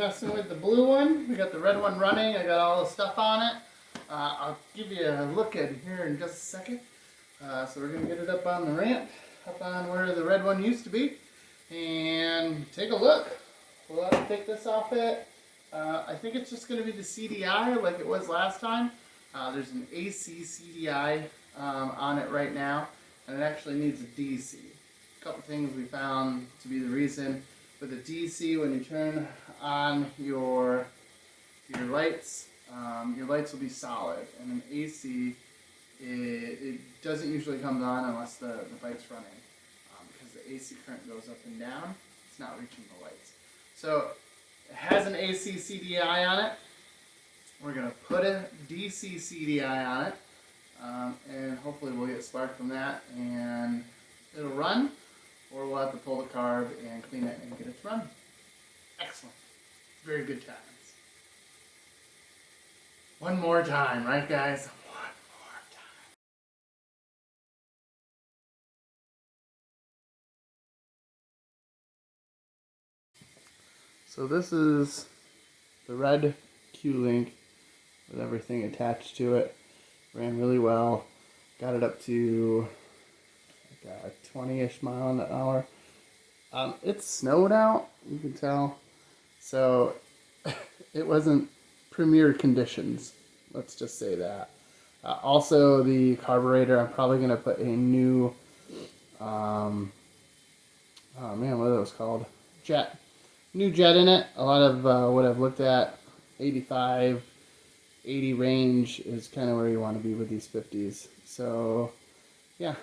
messing with the blue one. We got the red one running. I got all the stuff on it. I'll give you a look at here in just a second. So we're going to get it up on the ramp, up on where the red one used to be, and take a look. We'll have to take this off it. I think it's just going to be the CDI like it was last time. There's an AC CDI on it right now, and it actually needs a DC. A couple things we found to be the reason. With a DC, when you turn on your lights will be solid, and an AC, it doesn't usually come on unless the bike's running, because the AC current goes up and down. It's not reaching the lights. So it has an AC CDI on it. We're going to put a DC CDI on it, and hopefully we'll get spark from that, and it'll run, or we'll have to pull the carb and clean it and get it to run. Excellent. Very good times. One more time, right guys? One more time. So this is the red Qlink with everything attached to it. Ran really well. Got it up to like a 20-ish mile an hour. It snowed out, you can tell. So it wasn't premier conditions, let's just say that. Also the carburetor, I'm probably going to put a new, oh man, what are those called? Jet. New jet in it. A lot of what I've looked at, 85, 80 range is kind of where you want to be with these 50s. So yeah,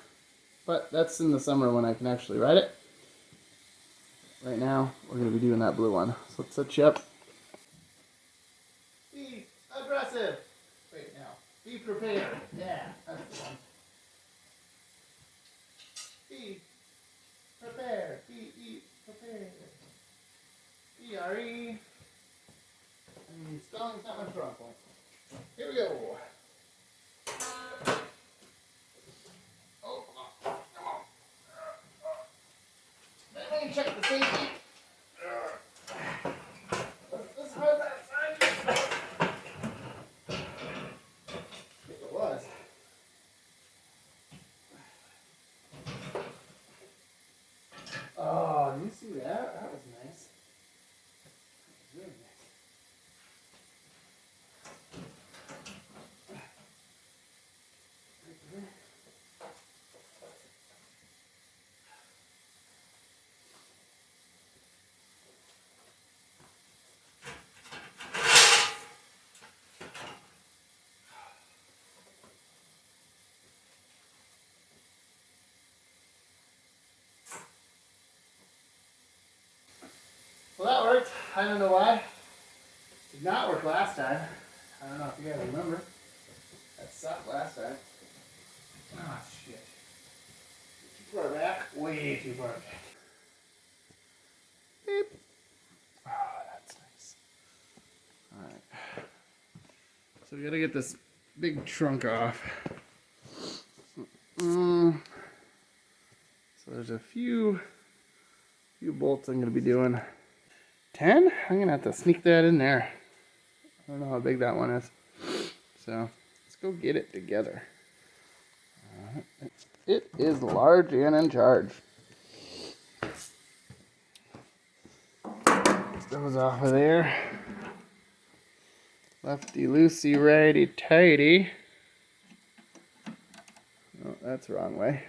but that's in the summer when I can actually ride it. Right now, we're going to be doing that blue one. So let's set you up. Be aggressive. Wait, now. Be prepared. Yeah, that's the one. Be prepared. Be prepared. BRE. And spelling's not my strong point. Here we go. Oh, come on. Let me check the safety. This is hard that side. It was. Oh, did you see that? That was nice. Really nice. Well, that worked. I don't know why. Did not work last time. I don't know if you guys remember. That sucked last time. Oh, shit. Too far back. Way too far back. Beep. Oh, that's nice. Alright. So we gotta get this big trunk off. So there's a few bolts I'm gonna be doing. 10? I'm gonna have to sneak that in there. I don't know how big that one is. So let's go get it together. It is large and in charge. Get those off of there. Lefty loosey, righty tighty. Oh, that's the wrong way.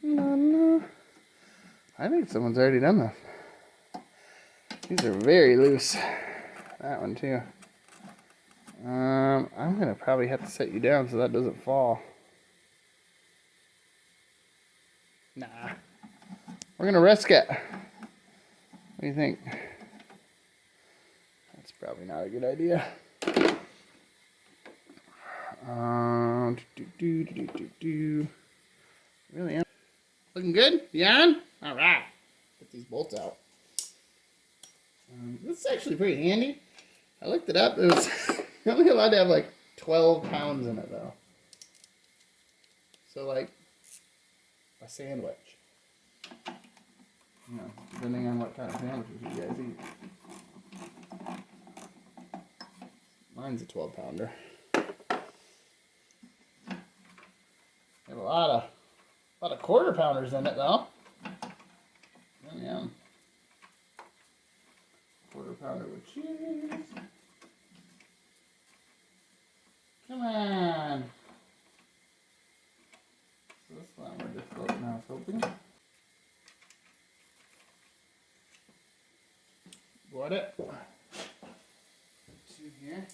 No. I think someone's already done this. These are very loose. That one too. I'm gonna probably have to set you down so that doesn't fall. Nah. We're gonna risk it. What do you think? That's probably not a good idea. Really am. Looking good? You on? Alright. Get these bolts out. This is actually pretty handy. I looked it up. It was you're only allowed to have like 12 pounds in it though. So like a sandwich. You know, depending on what kind of sandwiches you guys eat. Mine's a 12-pounder. Have a lot of quarter-pounders in it though. Oh, yeah. Quarter-pounder with cheese. Come on. So this one more difficult now opening. Got it. Two here.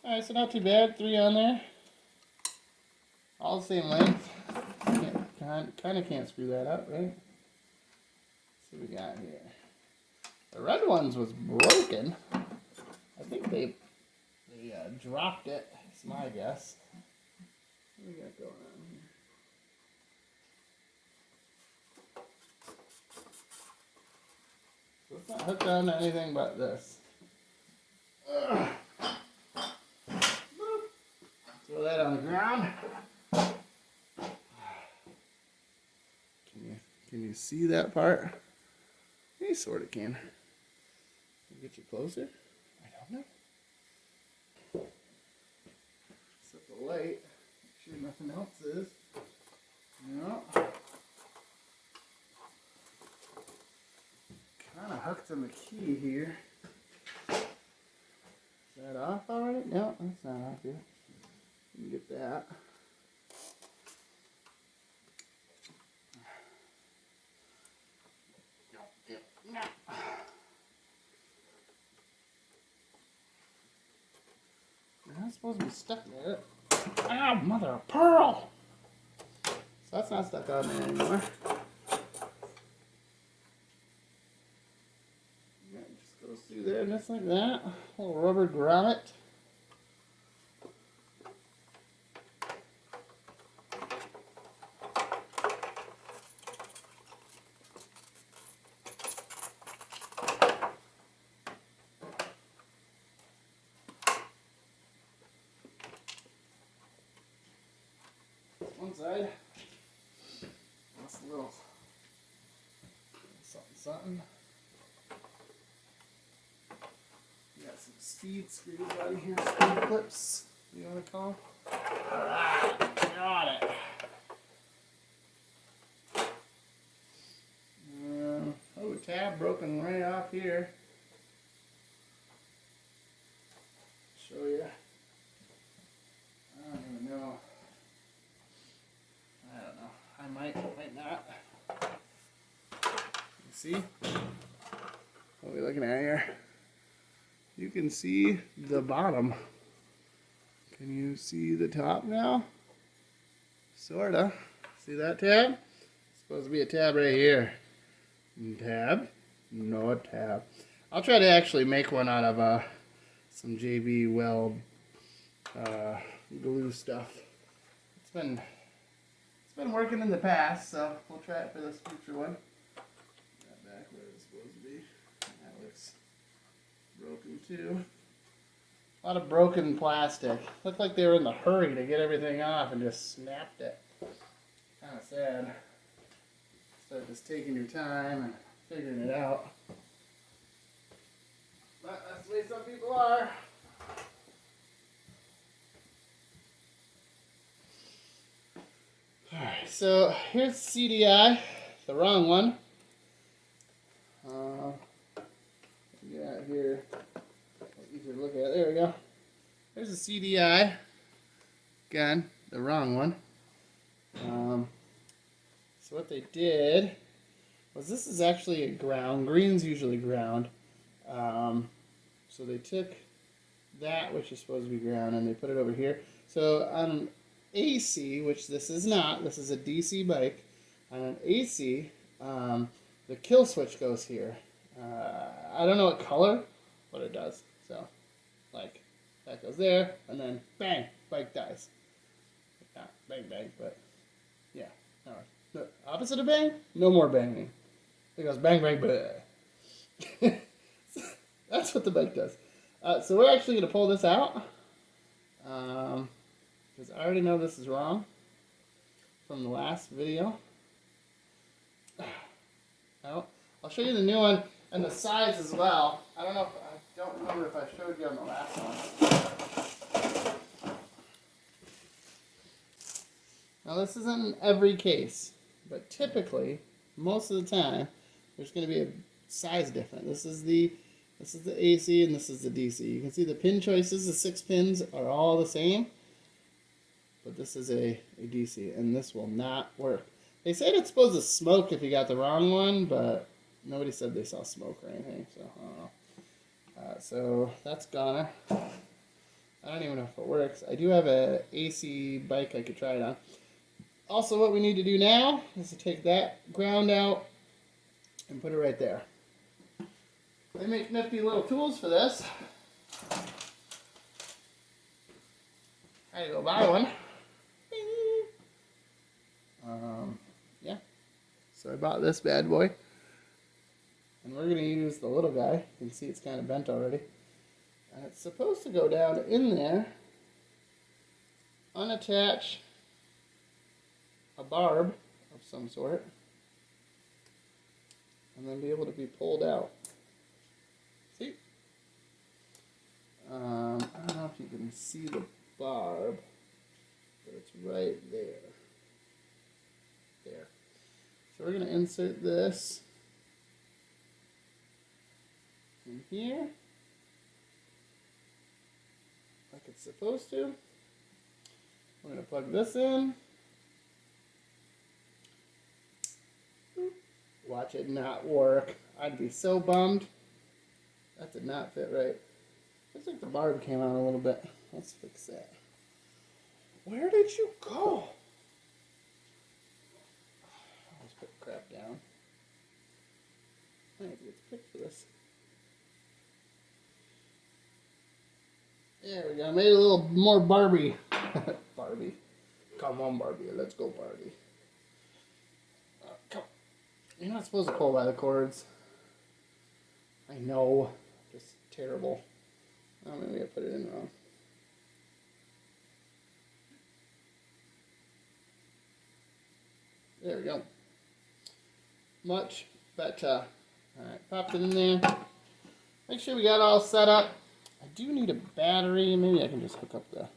Alright, so not too bad. 3 on there. All the same length. Kind of can't screw that up, right? Let's see what we got here. The red ones was broken. I think they dropped it. That's my guess. What do we got going on here? So it's not hooked on to anything but this. Ugh. Throw that on the ground. Can you see that part? You sort of can. Get you closer? I don't know. Set the light. Make sure nothing else is. No. Kind of hooked on the key here. Is that off already? No, that's not off yet. You can get that. No. That's supposed to be stuck there. Ah, mother of pearl! So that's not stuck on there anymore. Yeah, it just goes through there just like that. A little rubber grommet. One side. That's a little something. Got some speed screws out of here, speed clips, you want to call them? Alright, got it. Oh, tab broken right off here. Show you. I don't even know. I don't know. I might not. You see? What are we looking at here? You can see the bottom. Can you see the top now? Sorta. See that tab? It's supposed to be a tab right here. Tab? No tab. I'll try to actually make one out of some JB Weld glue stuff. It's been working in the past, so we'll try it for this future one. That back where it's supposed to be. That looks broken too. A lot of broken plastic. Looked like they were in a hurry to get everything off and just snapped it. Kind of sad. Instead of just taking your time and figuring it out. But that's the way some people are. Alright, so here's CDI, the wrong one. Yeah, here. Easier to look at. There we go. There's a CDI. Again, the wrong one. So what they did was, this is actually a ground. Green's usually ground. So they took that, which is supposed to be ground, and they put it over here. So on AC, which this is not, this is a DC bike. On an AC, the kill switch goes here. I don't know what color, but it does. So, like, that goes there, and then bang, bike dies. Not bang bang, but yeah. No, the opposite of bang, no more banging. It goes bang bang bang. That's what the bike does. So we're actually going to pull this out. Because I already know this is wrong. from the last video. I'll show you the new one and the size as well. I don't remember if I showed you on the last one. Now this isn't in every case, but typically, most of the time, there's going to be a size difference. This is the AC and this is the DC. You can see the pin choices, the 6 pins are all the same, but this is a DC, and this will not work. They said it's supposed to smoke if you got the wrong one, but nobody said they saw smoke or anything, so I don't know. So that's goner. I don't even know if it works. I do have a AC bike I could try it on. Also, what we need to do now is to take that ground out and put it right there. They make nifty little tools for this. I had to go buy one. Yeah. So I bought this bad boy. And we're going to use the little guy. You can see it's kind of bent already. And it's supposed to go down in there, unattach a barb of some sort, and then be able to be pulled out. See? I don't know if you can see the barb, but it's right there. There. So we're going to insert this in here, like it's supposed to. We're going to plug this in. Watch it not work. I'd be so bummed. That did not fit right. Looks like the barb came out a little bit. Let's fix that. Where did you go? Let's put crap down. I need to get the pick for this. There we go. I made it a little more Barbie. Barbie. Come on, Barbie. Let's go, Barbie. Come on. You're not supposed to pull by the cords. I know. Just terrible. Oh, maybe I put it in wrong. There we go. Much better. Alright, popped it in there. Make sure we got it all set up. I do need a battery. Maybe I can just hook up the...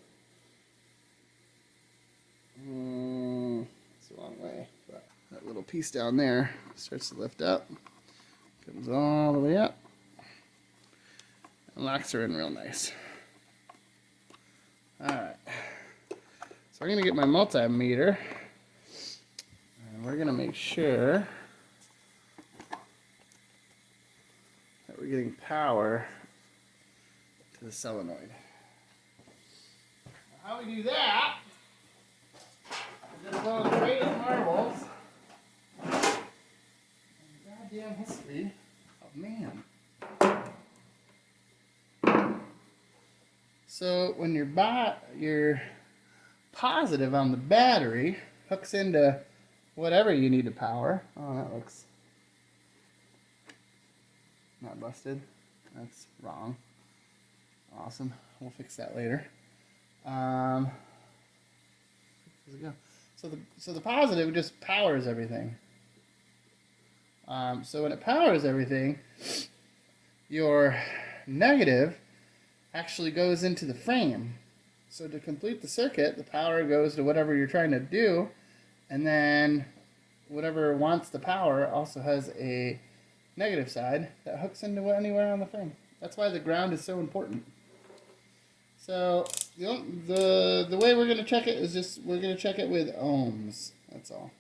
it's a long way. But that little piece down there starts to lift up. Comes all the way up. And locks her in real nice. Alright. So we're going to get my multimeter. And we're going to make sure that we're getting power to the solenoid. How we do that is just one of the greatest marvels in the goddamn history of man. So when your positive on the battery hooks into whatever you need to power. Oh, that looks not busted. That's wrong. Awesome. We'll fix that later. Where's it go? So the positive just powers everything. So when it powers everything, your negative actually goes into the frame. So to complete the circuit, the power goes to whatever you're trying to do, and then whatever wants the power also has a negative side that hooks into anywhere on the frame. That's why the ground is so important. So the way we're going to check it is just we're going to check it with ohms. That's all.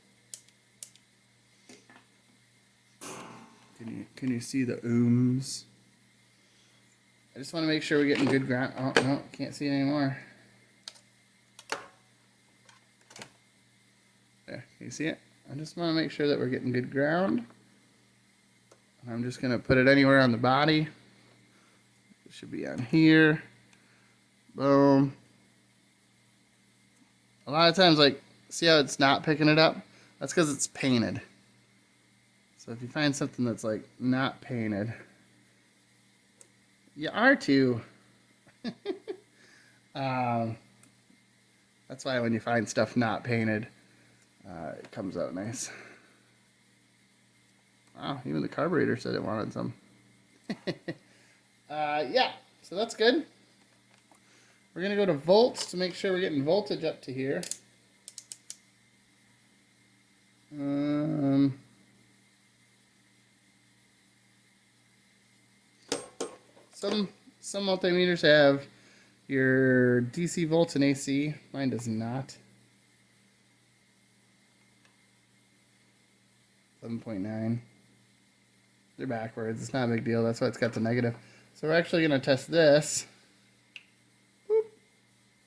Can you see the ohms? I just want to make sure we're getting good ground. Oh no, can't see it anymore. There, can you see it? I just want to make sure that we're getting good ground. I'm just going to put it anywhere on the body. It should be on here. Boom. A lot of times, like, see how it's not picking it up? That's because it's painted. So if you find something that's, like, not painted, you are too. That's why when you find stuff not painted, it comes out nice. Wow, even the carburetor said it wanted some. Yeah, so that's good. We're going to go to volts to make sure we're getting voltage up to here. Some multimeters have your DC volts and AC. Mine does not. 7.9. They're backwards. It's not a big deal. That's why it's got the negative. So we're actually going to test this. Boop.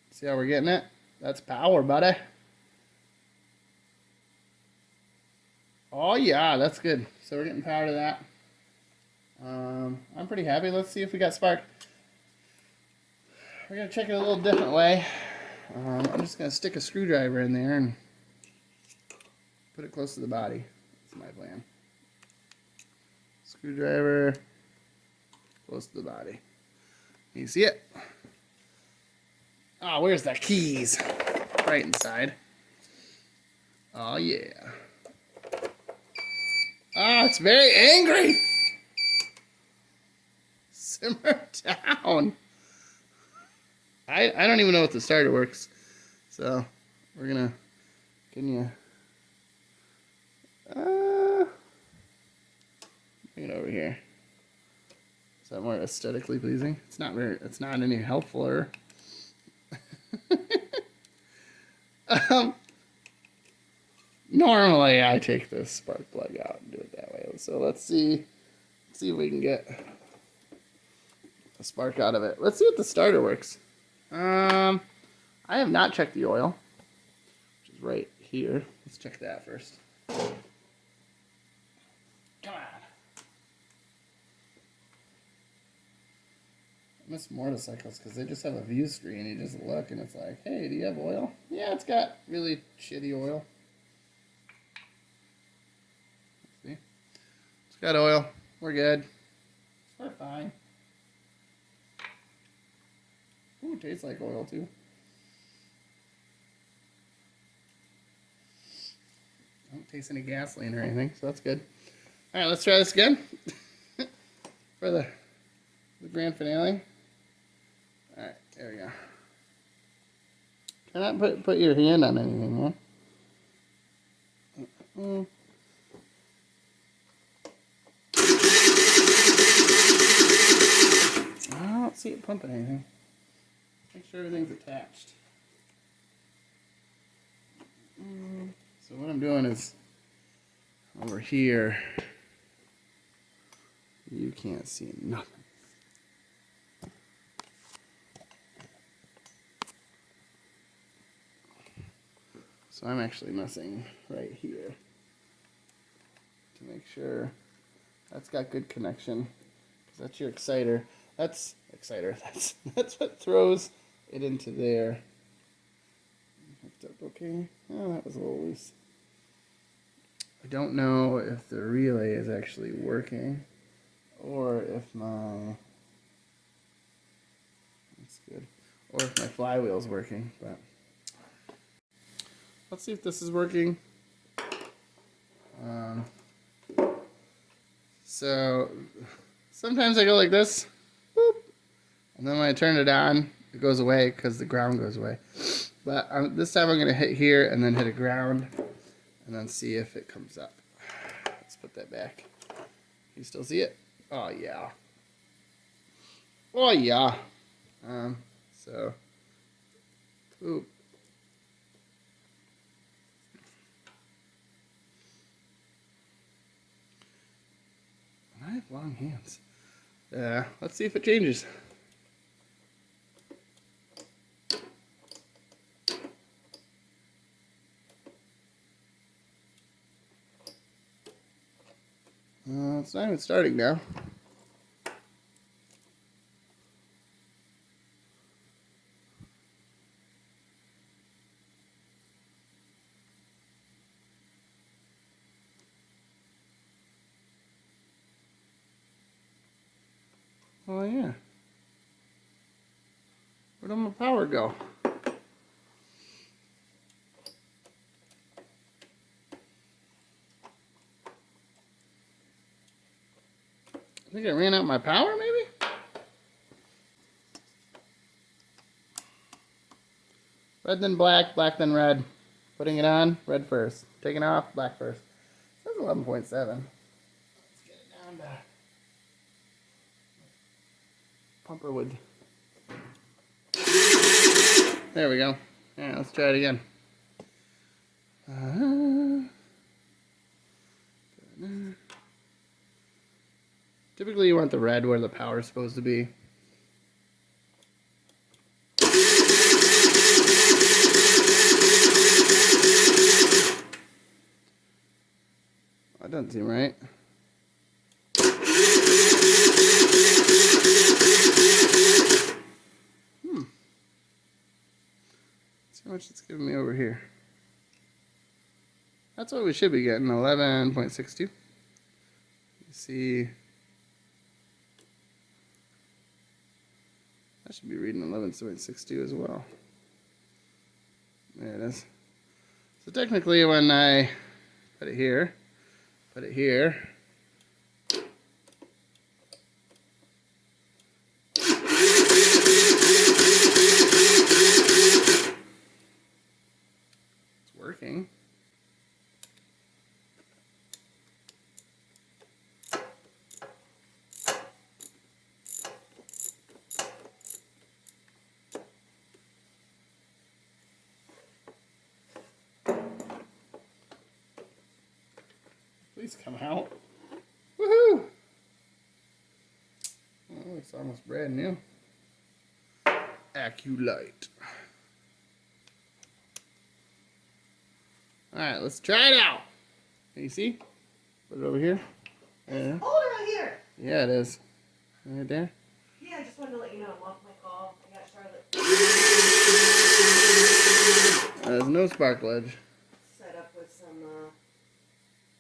See how we're getting it? That's power, buddy. Oh yeah, that's good. So we're getting power to that. I'm pretty happy. Let's see if we got spark. We're going to check it a little different way. I'm just going to stick a screwdriver in there and put it close to the body. That's my plan. Screwdriver close to the body. You see it? Oh, where's the keys? Right inside. Oh yeah. Oh, it's very angry. Simmer down. I don't even know if the starter works. So we're gonna bring it over here. Is that more aesthetically pleasing? It's not any helpfuler. Normally I take this spark plug out and do it that way. So let's see if we can get a spark out of it. Let's see if the starter works. I have not checked the oil, which is right here. Let's check that first. Come on. I miss motorcycles because they just have a view screen. You just look and it's like, hey, do you have oil? Yeah, it's got really shitty oil. See? It's got oil. We're good. We're fine. Ooh, it tastes like oil too. I don't taste any gasoline or anything, so that's good. All right, let's try this again for the grand finale. All right, there we go. Try not put your hand on anything, huh? I don't see it pumping anything. Make sure everything's attached. So what I'm doing is over here, you can't see nothing. So I'm actually messing right here to make sure that's got good connection. Because that's your exciter. That's what throws it into there. Hooked up okay. Oh, that was a little loose. I don't know if the relay is actually working or if my that's good. Or if my flywheel's working, but let's see if this is working. So sometimes I go like this, boop, and then when I turn it on, it goes away because the ground goes away. But this time I'm going to hit here and then hit a ground and then see if it comes up. Let's put that back. You still see it? Oh, yeah. Oh, yeah. So, oop. I have long hands. Let's see if it changes. It's not even starting now. Oh yeah. Where'd all my power go? I think I ran out my power, maybe? Red then black, black then red. Putting it on, red first. Taking off, black first. That's 11.7. Let's get it down to pumper wood. There we go. Yeah, let's try it again. Typically you want the red where the power is supposed to be. That doesn't seem right. See how much it's giving me over here. That's what we should be getting, 11.62. You see, I should be reading 11.62 as well. There it is. So technically when I put it here, it's working. Please come out. Woohoo! Oh, it's almost brand new. Qlink. Alright, let's try it out. Can you see? Put it over here. There. Hold it right here. Yeah, it is. Right there. Yeah, I just wanted to let you know I'm off my call. I got Charlotte. There's no sparklage. Set up with some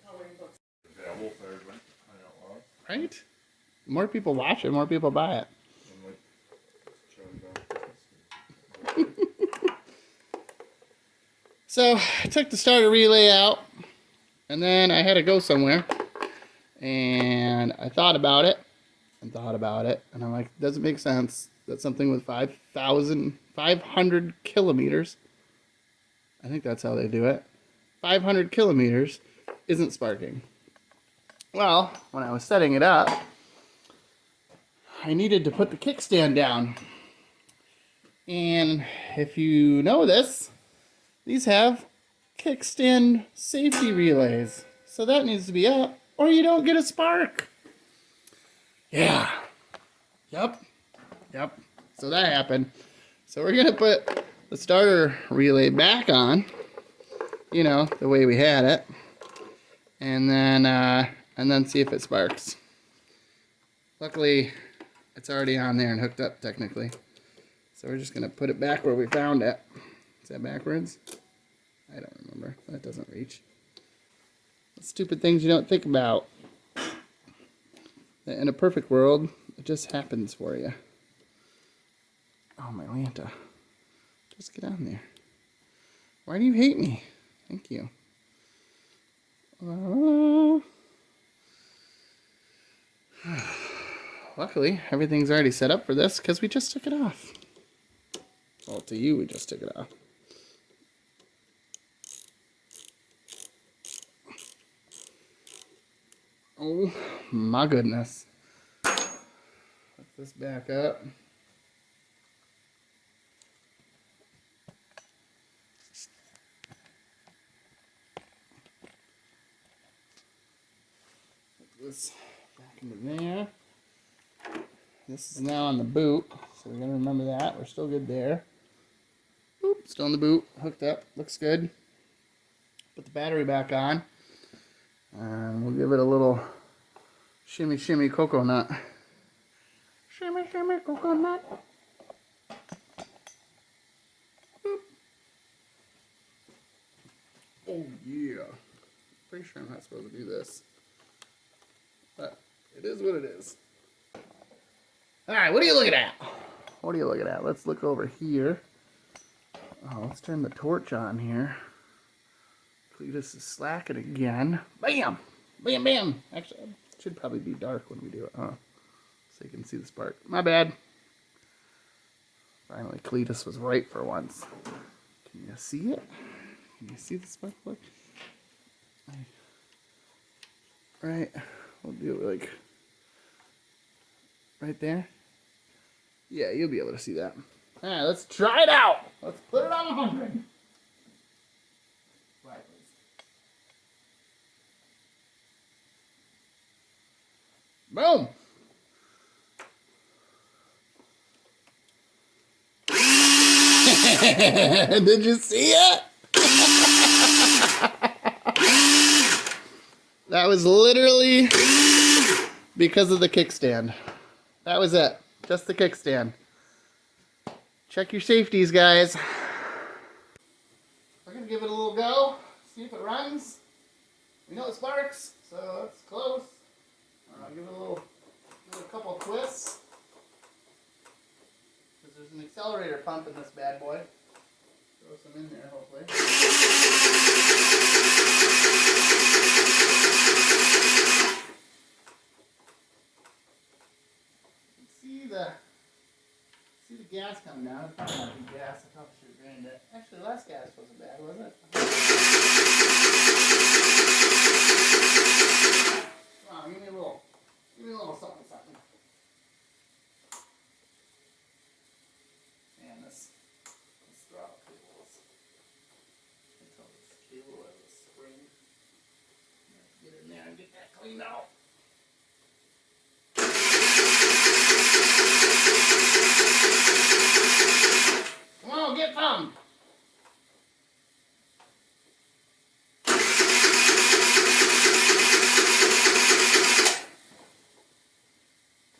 coloring books. Right? More people watch it, more people buy it. So I took the starter relay out, and then I had to go somewhere, and I thought about it, and I'm like, it doesn't make sense that something with 500 kilometers, I think that's how they do it, 500 kilometers isn't sparking. Well, when I was setting it up, I needed to put the kickstand down. And if you know this, these have kickstand safety relays. So that needs to be up, or you don't get a spark. Yeah. Yep. So that happened. So we're gonna put the starter relay back on, you know, the way we had it, and then see if it sparks. Luckily, it's already on there and hooked up technically. So we're just gonna put it back where we found it. Is that backwards? I don't remember. That doesn't reach. Stupid things you don't think about. In a perfect world, it just happens for you. Oh, my Lanta. Just get on there. Why do you hate me? Thank you. Luckily, everything's already set up for this because we just took it off. Well, to you, we just took it off. Oh my goodness. Put this back up. Put this back into there. This is now on the boot, so we're going to remember that. We're still good there. Oop, still in the boot, hooked up, looks good. Put the battery back on. And we'll give it a little shimmy shimmy coconut. Shimmy shimmy coconut. Boop. Oh yeah. Pretty sure I'm not supposed to do this. But it is what it is. Alright, what are you looking at? What are you looking at? Let's look over here. Oh, let's turn the torch on here. Cletus is slacking again. Bam! Bam, bam! Actually, Should probably be dark when we do it, huh? So you can see the spark. My bad. Finally, Cletus was right for once. Can you see it? Can you see the spark plug? Right. We'll do it like right there. Yeah, you'll be able to see that. All right, let's try it out. Let's put it on 100. Right, boom. Did you see it? That was literally because of the kickstand. That was it. Just the kickstand. Check your safeties, guys. We're going to give it a little go. See if it runs. We know it sparks, so it's close. Give it a couple twists. Because there's an accelerator pump in this bad boy. Throw some in there, hopefully. See the gas coming down. It's probably not good gas. I probably should have drained it. Actually, last gas wasn't bad, was it? Come on, give me a little something, something. Man, this throttle cable is. I can tell this cable has a spring. Get in there and get that cleaned out. Come on, get some!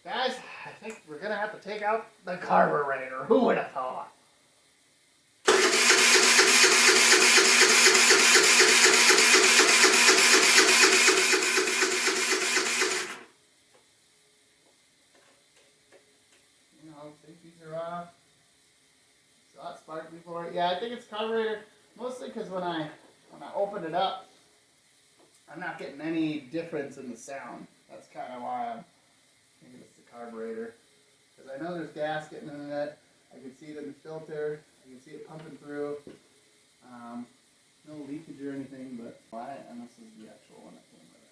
Guys, I think we're gonna have to take out the carburetor. Who would have thought? You know, safeties are off. Saw it spark before. Yeah, I think it's carburetor. Mostly because when I open it up, I'm not getting any difference in the sound. That's kind of why I'm thinking it's the carburetor. Because I know there's gas getting in it. I can see it in the filter. I can see it pumping through. No leakage or anything, but why? And this is the actual one that came with it.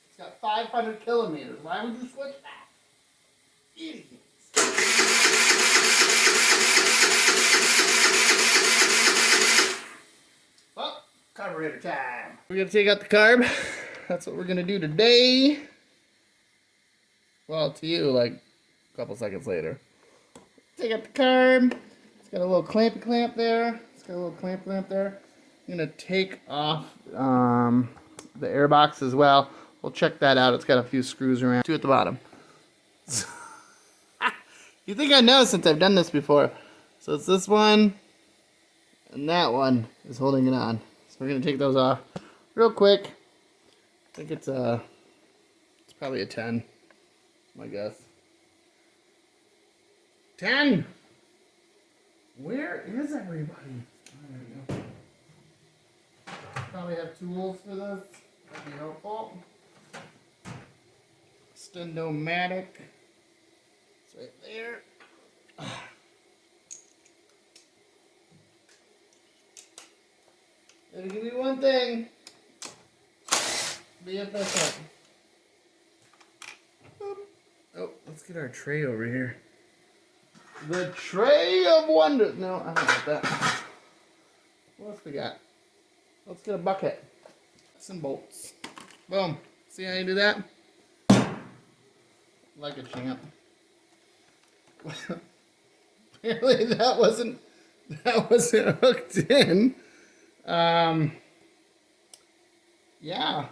It's got 500 kilometers. Why would you switch that? Idiots. Well, carburetor time. We're going to take out the carb. That's what we're going to do today. Well, to you, like a couple seconds later. Take out the carb. It's got a little clamp there. I'm going to take off the air box as well. We'll check that out. It's got a few screws around. Two at the bottom. You think I know since I've done this before. So it's this one and that one is holding it on. So we're going to take those off real quick. I think it's probably a 10, my guess. 10! Where is everybody? There we go. Probably have tools for this. That'd be helpful. Stendo-matic. It's right there. It'll give me one thing. Be efficient. Oh, let's get our tray over here. The tray of wonders. No, I don't want that. What else we got? Let's get a bucket. Some bolts. Boom. See how you do that? Like a champ. Apparently that wasn't hooked in. Yeah.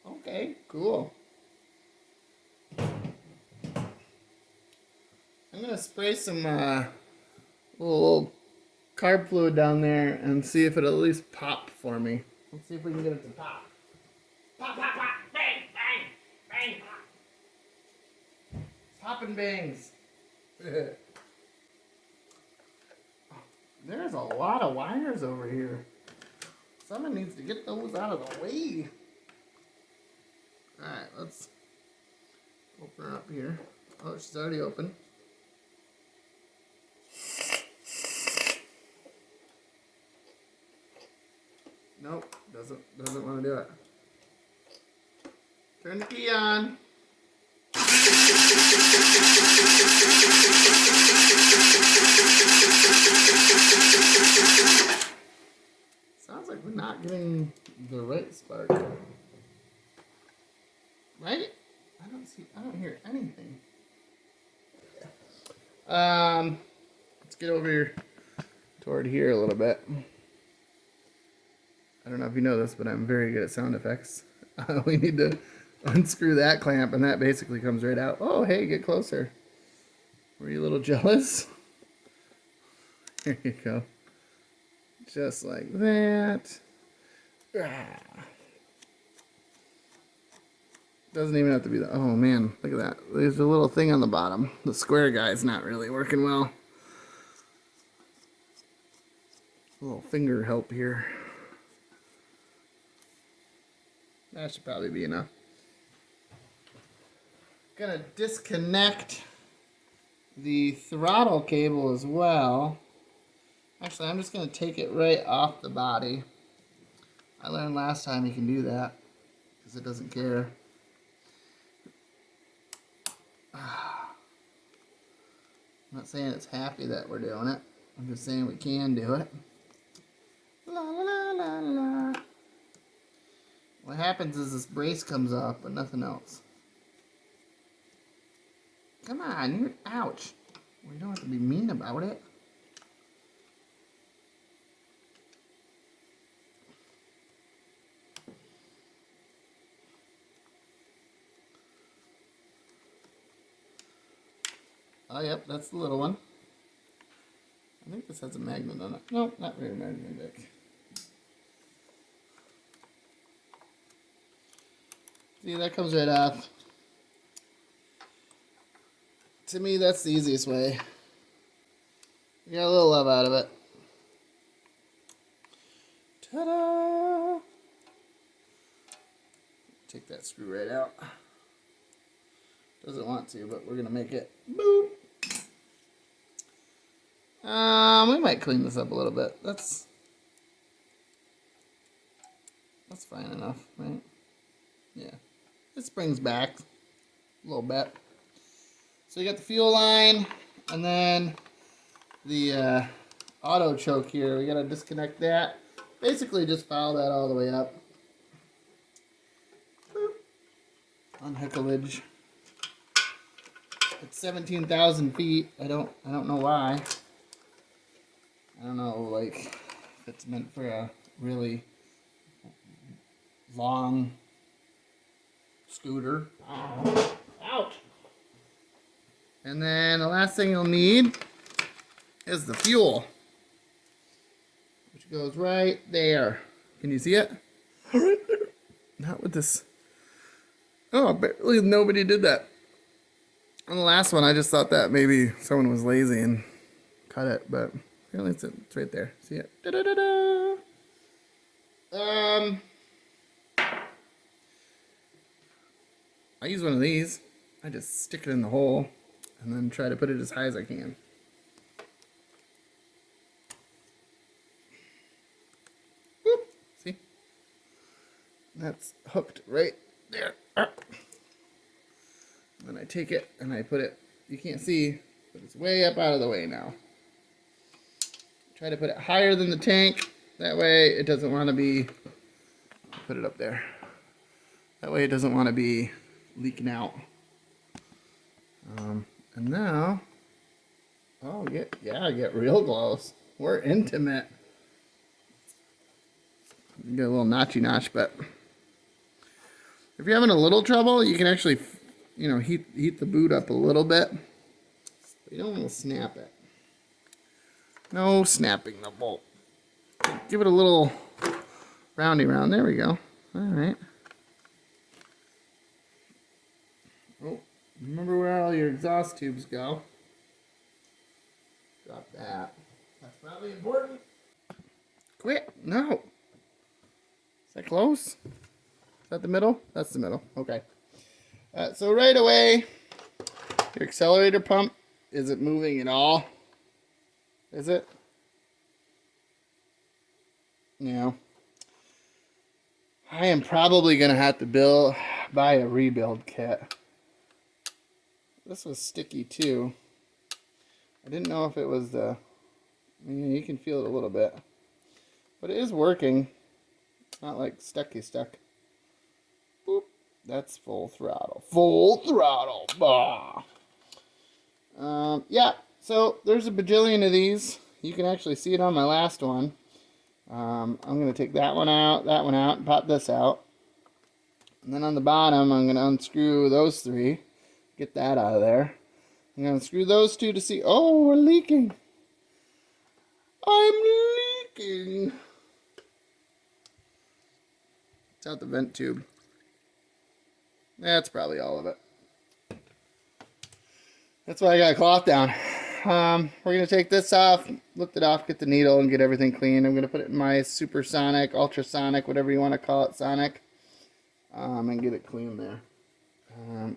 Okay, cool. I'm gonna spray some little carb fluid down there and see if it'll at least pop for me. Let's see if we can get it to pop. Pop, pop, pop! Bang, bang, bang, pop! Pop and bangs. There's a lot of wires over here. Someone needs to get those out of the way. Alright, let's open her up here. Oh, she's already open. Nope, doesn't want to do it. Turn the key on. Sounds like we're not getting the right spark. Right? I don't hear anything. Let's get over here toward here a little bit. I don't know if you know this, but I'm very good at sound effects. We need to unscrew that clamp, and that basically comes right out. Oh, hey, get closer. Were you a little jealous? Here you go. Just like that. Doesn't even have to be the... Oh, man. Look at that. There's a little thing on the bottom. The square guy's not really working well. A little finger help here. That should probably be enough. Gonna disconnect the throttle cable as well. Actually, I'm just gonna take it right off the body. I learned last time you can do that because it doesn't care. I'm not saying it's happy that we're doing it. I'm just saying we can do it. La la la la la. What happens is this brace comes off, but nothing else. Come on, you're... Ouch. Well, you don't have to be mean about it. Oh, yep, that's the little one. I think this has a magnet on it. Nope, not very magnetic. See, that comes right off. To me, that's the easiest way. You got a little love out of it. Ta-da! Take that screw right out. Doesn't want to, but we're gonna make it. Boop! We might clean this up a little bit. That's fine enough, right? Yeah. It springs back a little bit. So you got the fuel line, and then the auto choke here. We gotta disconnect that. Basically, just follow that all the way up. Boop. Unhookage. It's 17,000 feet. I don't know why. I don't know, like, if it's meant for a really long scooter. Ouch! And then the last thing you'll need is the fuel, which goes right there. Can you see it? Right there. Not with this. Oh, barely nobody did that. On the last one, I just thought that maybe someone was lazy and cut it, but apparently it's right there. See it? Da-da-da-da. I use one of these. I just stick it in the hole and then try to put it as high as I can. Whoop. See? That's hooked right there. Then I take it and I put it, you can't see, but it's way up out of the way now. Try to put it higher than the tank. That way it doesn't want to be, put it up there. That way it doesn't want to be leaking out. And now, oh, get real close. We're intimate. You get a little notchy notch, but if you're having a little trouble, you can actually, you know, heat the boot up a little bit. But you don't want to snap it. No snapping the bolt. Give it a little roundy round. There we go. All right. Oh, remember where all your exhaust tubes go. Drop that. That's probably important. Quit. No. Is that close? Is that the middle? That's the middle. Okay. So right away, your accelerator pump isn't moving at all. Is it? No. I am probably going to have to buy a rebuild kit. This was sticky too. I didn't know if it was the... you can feel it a little bit. But it is working. Not like stuck. Boop. That's full throttle. Full throttle. Bah. Yeah, so there's a bajillion of these. You can actually see it on my last one. I'm going to take that one out, and pop this out. And then on the bottom, I'm going to unscrew those three. Get that out of there. I'm going to unscrew those two to see... Oh, we're leaking. I'm leaking. It's out the vent tube. That's probably all of it. That's why I got a cloth down. We're going to take this off, lift it off, get the needle, and get everything clean. I'm going to put it in my supersonic, ultrasonic, whatever you want to call it, sonic, and get it clean there.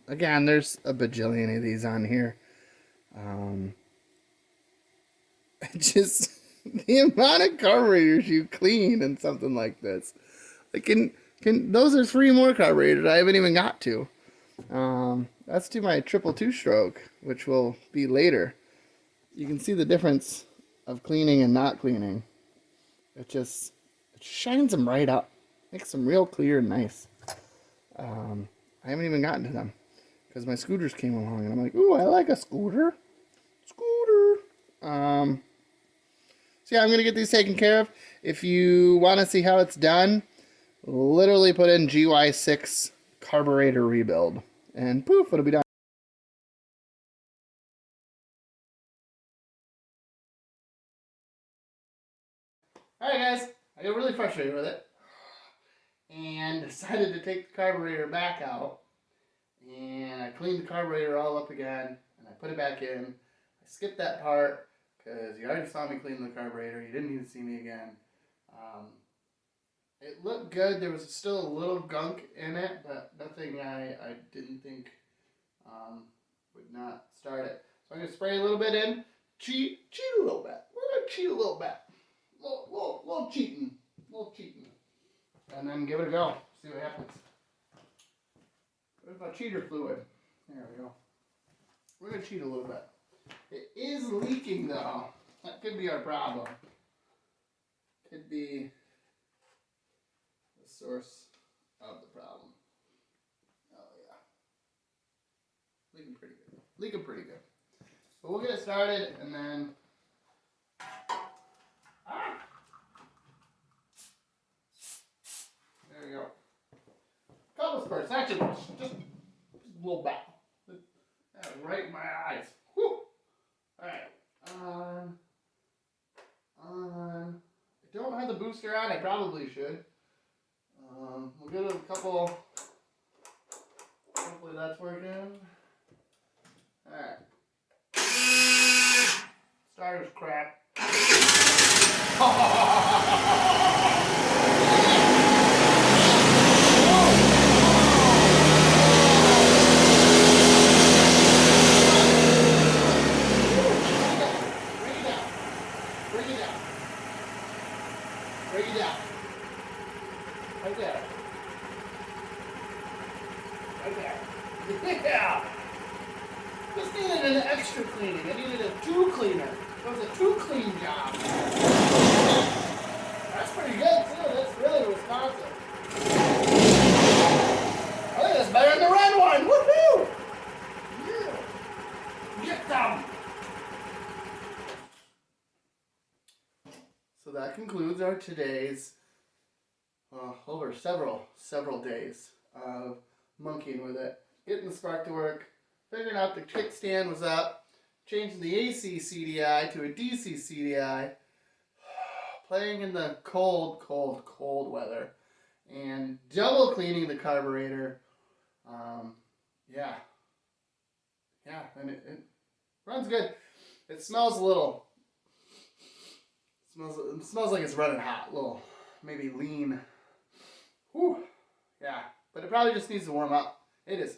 Again, there's a bajillion of these on here. Just the amount of carburetors you clean in something like this. Like those are 3 more carburetors I haven't even got to. That's to my triple 2-stroke, which will be later. You can see the difference of cleaning and not cleaning. It shines them right up. Makes them real clear and nice. I haven't even gotten to them because my scooters came along and I'm like, ooh, I like a scooter. So yeah, I'm going to get these taken care of. If you want to see how it's done, literally put in GY6 carburetor rebuild and poof, it'll be done. Alright guys, I got really frustrated with it and decided to take the carburetor back out, and I cleaned the carburetor all up again and I put it back in. I skipped that part because you already saw me clean the carburetor. You didn't need to see me again. It looked good. There was still a little gunk in it, but nothing I didn't think would not start it. So I'm going to spray a little bit in. Cheat a little bit. We're going to cheat a little bit. Little cheating. And then give it a go. See what happens. Where's my cheater fluid? There we go. We're going to cheat a little bit. It is leaking though. That could be our problem. Could be the source of the problem. Oh yeah. Leaking pretty good. But we'll get it started and then... There we go. Couple spurts, actually, just a little back. Right in my eyes. Whew. Alright. I don't have the booster on. I probably should. We'll give it a couple. Hopefully that's working. Alright. Starter's crap. Break it down. Right there. Yeah. Just needed an extra cleaning. I needed a 2 cleaner. It was a 2 clean job. That's pretty good too. That's really responsive. I think that's better than the red one. Woohoo! Yeah. Get them. So that concludes our today's over several days of monkeying with it, getting the spark to work, figuring out the kickstand was up, changing the AC CDI to a DC CDI, playing in the cold weather, and double cleaning the carburetor. Yeah, and it runs good. It smells a little. It smells like it's running hot. A little, maybe lean. Whew. Yeah. but it probably just needs to warm up. It's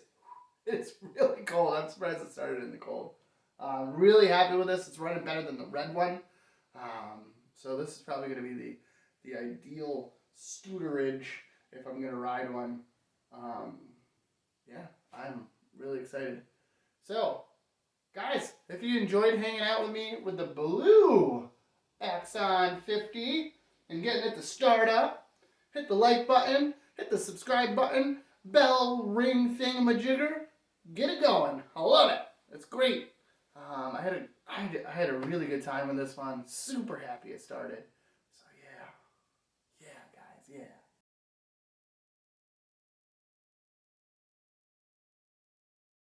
really cold. I'm surprised it started in the cold. Really happy with this. It's running better than the red one. So this is probably going to be the ideal scooterage if I'm going to ride one. Yeah, I'm really excited. So, guys, if you enjoyed hanging out with me with the Blue Axon 50 and getting it to start up, hit the like button, hit the subscribe button, bell ring thingamajigger, get it going. I love it. It's great. I had a really good time with this one. Super happy it started. So yeah, guys, yeah.